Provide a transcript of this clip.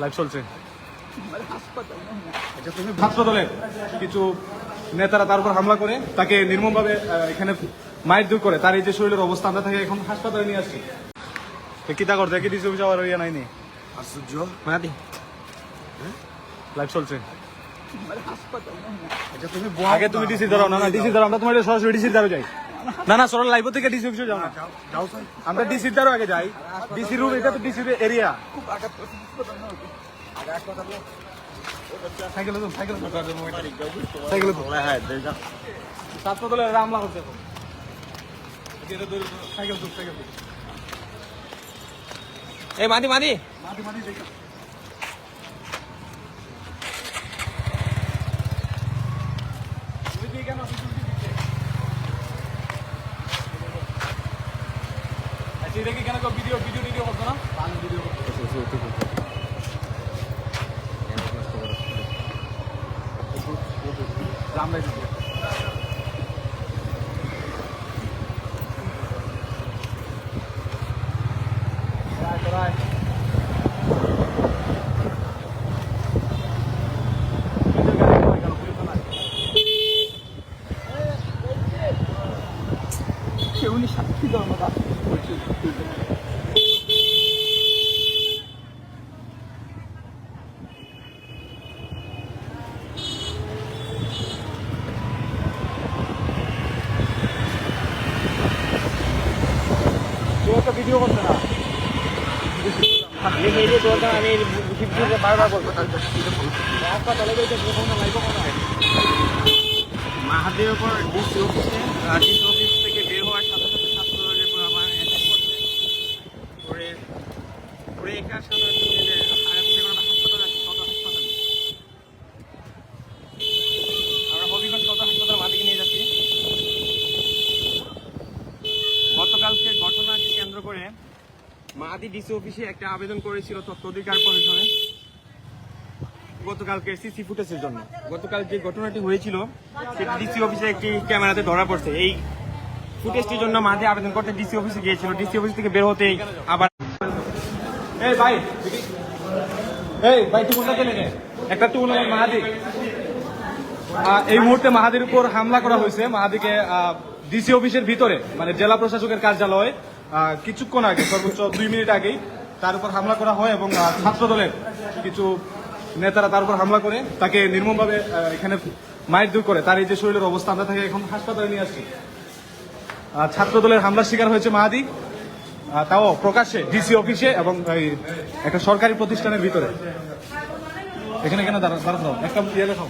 Live চলছে। ছাত্র দলের কিছু নেতারা তার উপর হামলা করে তাকে নির্মমভাবে এখানে মারধর করে। তার এই যে শরীরের অবস্থা, আমরা তাকে এখন হাসপাতালে নিয়ে আসছি। কিতা করতে কি ডিসি অফিস আবার ইয়ে নাইনি আশ্চর্য। লাইভ চলছে। আগে তুমি ডিসি ধরো না, ডিসি ধরো, আমরা তোমার সরাসরি ডিসির দ্বারা যাই। না সরল লাইভ থেকে ডিসি অফিসে যাও না, আমরা ডিসির দ্বারা আগে যাই। ডিসি রুম, এটা তো ডিসির এরিয়া। ছাত্র দলের হামলা করছে। এই মাদি মাদি এটা কি কেন ভিডিও করতো না? উনি সাক্ষী দেওয়ার মতো ভিডিও করতে না আমি বারবার বলবো। মাহাদির উপর ডিসি অফিসে ডিসি অফিস থেকে বের হওয়ার সাথে সাথে ছাত্র দলের উপর আমার অ্যাটাক করছে। পরে এখানে সাধারণত হাসপাতালে আছে, সদর হাসপাতালে। আমরা হবিগঞ্জ সদর হাসপাতাল মাদিকে নিয়ে যাচ্ছি। গতকালকে ঘটনাকে কেন্দ্র করে মাহাদি ডিসি অফিসে একটা আবেদন করেছিল তথ্য অধিকার পরিষদে গতকালকে সিসি ফুটেজের জন্য। গতকাল যে ঘটনাটি হয়েছিল সেটি ডিসি অফিসে একটি ক্যামেরাতে ধরা পড়ছে। এই ফুটেজটির জন্য মাহাদি আবেদন করতে ডিসি অফিসে গিয়েছিল। ডিসি অফিস থেকে বের হতেই আবার একটা টুল মাহাদি এই মুহূর্তে মাহাদির উপর হামলা করা হয়েছে। মাহাদিকে ডিসি অফিসের ভিতরে, মানে জেলা প্রশাসকের কার্যালয়ে কিছুক্ষণ আগে, সর্বোচ্চ 2 মিনিট আগেই তার উপর হামলা করা হয় এবং ছাত্র দলের কিছু নেতারা তার উপর হামলা করে তাকে নির্মমভাবে এখানে মারধর করে। তার এই যে শরীরের অবস্থা, আমরা তাকে এখন হাসপাতালে নিয়ে আসছি। ছাত্র দলের হামলার শিকার হয়েছে মাহাদি, তাও প্রকাশ্যে ডিসি অফিসে এবং একটা সরকারি প্রতিষ্ঠানের ভিতরে। এখানে দাঁড়াও, একটা ইয়ে লেখাও।